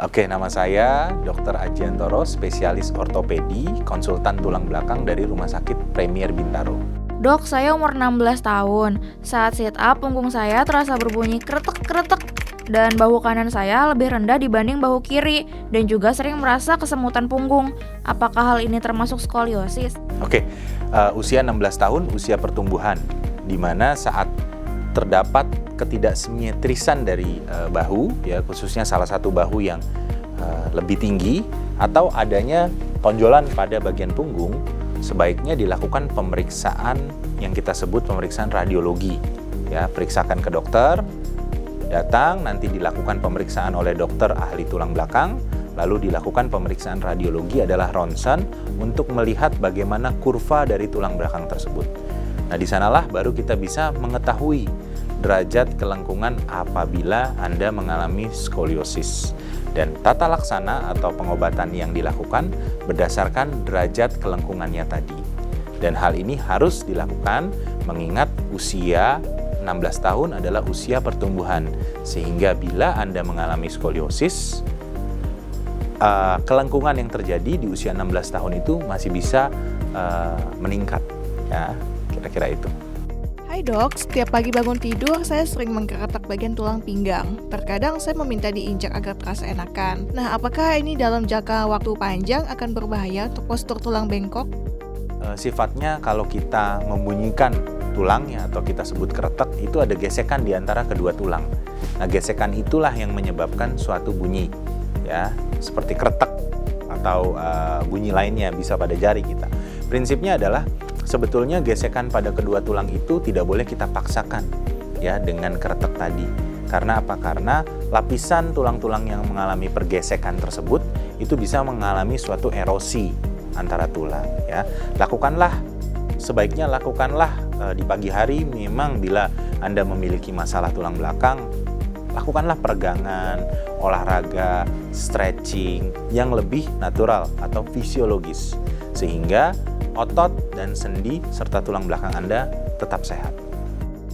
Oke, nama saya Dr. Ajiantoro, spesialis ortopedi, konsultan tulang belakang dari Rumah Sakit Premier Bintaro. Dok, saya umur 16 tahun. Saat sit up, punggung saya terasa berbunyi kretek-kretek dan bahu kanan saya lebih rendah dibanding bahu kiri dan juga sering merasa kesemutan punggung. Apakah hal ini termasuk skoliosis? Oke, usia 16 tahun, usia pertumbuhan, di mana saat terdapat ketidaksimetrisan dari bahu, ya khususnya salah satu bahu yang lebih tinggi atau adanya tonjolan pada bagian punggung, sebaiknya dilakukan pemeriksaan yang kita sebut pemeriksaan radiologi. Ya, periksakan ke dokter, datang nanti dilakukan pemeriksaan oleh dokter ahli tulang belakang, lalu dilakukan pemeriksaan radiologi adalah ronsen untuk melihat bagaimana kurva dari tulang belakang tersebut. Nah, di sanalah baru kita bisa mengetahui derajat kelengkungan apabila Anda mengalami skoliosis. Dan tata laksana atau pengobatan yang dilakukan berdasarkan derajat kelengkungannya tadi. Dan hal ini harus dilakukan mengingat usia 16 tahun adalah usia pertumbuhan. Sehingga bila Anda mengalami skoliosis, kelengkungan yang terjadi di usia 16 tahun itu masih bisa meningkat. Ya, kira-kira itu. Hai dok, setiap pagi bangun tidur saya sering menggeretak bagian tulang pinggang. Terkadang saya meminta diinjak agar terasa enakan. Nah, apakah ini dalam jangka waktu panjang akan berbahaya untuk postur tulang bengkok? Sifatnya kalau kita membunyikan tulangnya atau kita sebut kretek, itu ada gesekan di antara kedua tulang. Nah, gesekan itulah yang menyebabkan suatu bunyi, ya, seperti kretek atau bunyi lainnya bisa pada jari kita. Prinsipnya adalah sebetulnya gesekan pada kedua tulang itu tidak boleh kita paksakan, ya, dengan kretek tadi. Karena apa? Karena lapisan tulang-tulang yang mengalami pergesekan tersebut itu bisa mengalami suatu erosi antara tulang, ya. Sebaiknya lakukanlah di pagi hari. Memang bila Anda memiliki masalah tulang belakang, lakukanlah peregangan, olahraga, stretching yang lebih natural atau fisiologis sehingga otot dan sendi serta tulang belakang Anda tetap sehat.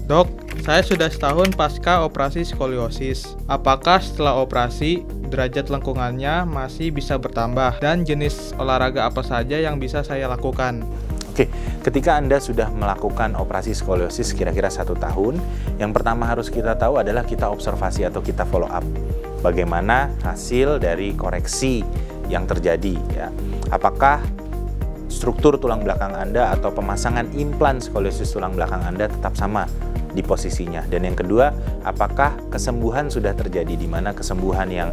Dok, saya sudah setahun pasca operasi skoliosis. Apakah setelah operasi derajat lengkungannya masih bisa bertambah? Dan jenis olahraga apa saja yang bisa saya lakukan? Oke, ketika Anda sudah melakukan operasi skoliosis kira-kira 1 tahun, yang pertama harus kita tahu adalah kita observasi atau kita follow up. Bagaimana hasil dari koreksi yang terjadi, ya. Apakah struktur tulang belakang Anda atau pemasangan implan skoliosis tulang belakang Anda tetap sama di posisinya. Dan yang kedua, apakah kesembuhan sudah terjadi, di mana kesembuhan yang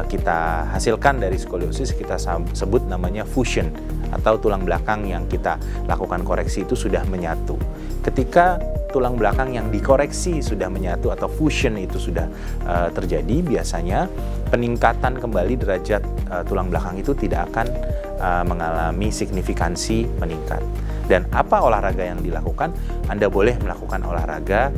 kita hasilkan dari skoliosis kita sebut namanya fusion atau tulang belakang yang kita lakukan koreksi itu sudah menyatu. Ketika tulang belakang yang dikoreksi sudah menyatu atau fusion itu sudah terjadi, biasanya peningkatan kembali derajat tulang belakang itu tidak akan mengalami signifikansi meningkat. Dan apa olahraga yang dilakukan? Anda boleh melakukan olahraga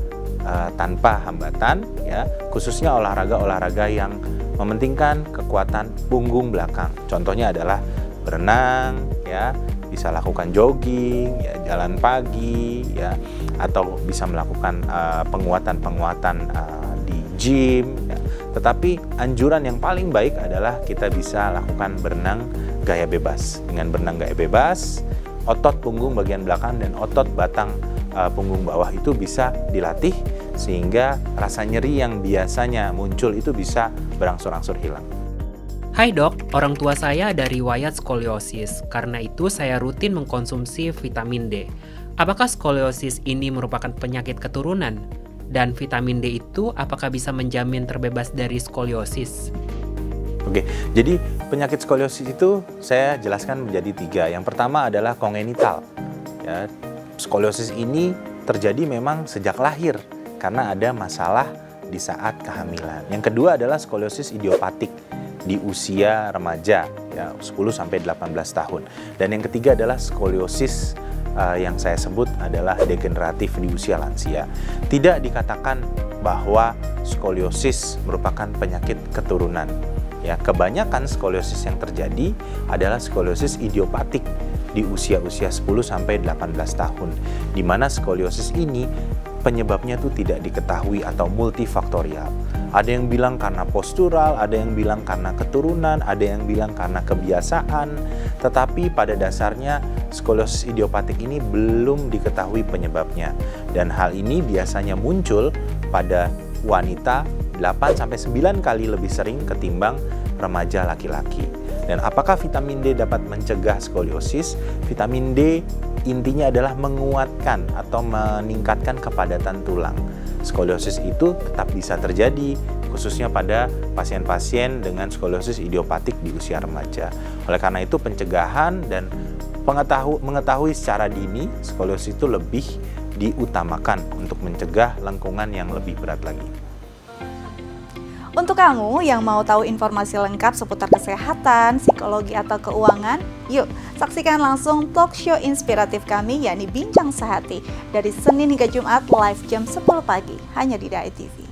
tanpa hambatan, ya, khususnya olahraga-olahraga yang mementingkan kekuatan punggung belakang. Contohnya adalah berenang, ya, bisa lakukan jogging, ya, jalan pagi, ya, atau bisa melakukan penguatan-penguatan di gym, ya. Tetapi anjuran yang paling baik adalah kita bisa lakukan berenang gaya bebas. Dengan berenang gaya bebas, otot punggung bagian belakang dan otot batang punggung bawah itu bisa dilatih sehingga rasa nyeri yang biasanya muncul itu bisa berangsur-angsur hilang. Hai dok, orang tua saya ada riwayat skoliosis. Karena itu saya rutin mengkonsumsi vitamin D. Apakah skoliosis ini merupakan penyakit keturunan? Dan vitamin D itu apakah bisa menjamin terbebas dari skoliosis? Oke, jadi penyakit skoliosis itu saya jelaskan menjadi 3. Yang pertama adalah kongenital. Ya, skoliosis ini terjadi memang sejak lahir karena ada masalah di saat kehamilan. Yang kedua adalah skoliosis idiopatik di usia remaja, ya, 10-18 tahun. Dan yang ketiga adalah skoliosis yang saya sebut adalah degeneratif di usia lansia. Tidak dikatakan bahwa skoliosis merupakan penyakit keturunan. Ya, kebanyakan skoliosis yang terjadi adalah skoliosis idiopatik di usia-usia 10-18 tahun, di mana skoliosis ini penyebabnya tuh tidak diketahui atau multifaktorial. Ada yang bilang karena postural, ada yang bilang karena keturunan, ada yang bilang karena kebiasaan. Tetapi pada dasarnya skoliosis idiopatik ini belum diketahui penyebabnya. Dan hal ini biasanya muncul pada wanita 8-9 kali lebih sering ketimbang remaja laki-laki. Dan apakah vitamin D dapat mencegah skoliosis? Vitamin D intinya adalah menguatkan atau meningkatkan kepadatan tulang. Skoliosis itu tetap bisa terjadi, khususnya pada pasien-pasien dengan skoliosis idiopatik di usia remaja. Oleh karena itu pencegahan dan mengetahui secara dini skoliosis itu lebih diutamakan untuk mencegah lengkungan yang lebih berat lagi. Untuk kamu yang mau tahu informasi lengkap seputar kesehatan, psikologi, atau keuangan, yuk saksikan langsung talk show inspiratif kami yakni Bincang Sehati dari Senin hingga Jumat live jam 10 pagi hanya di DAI TV.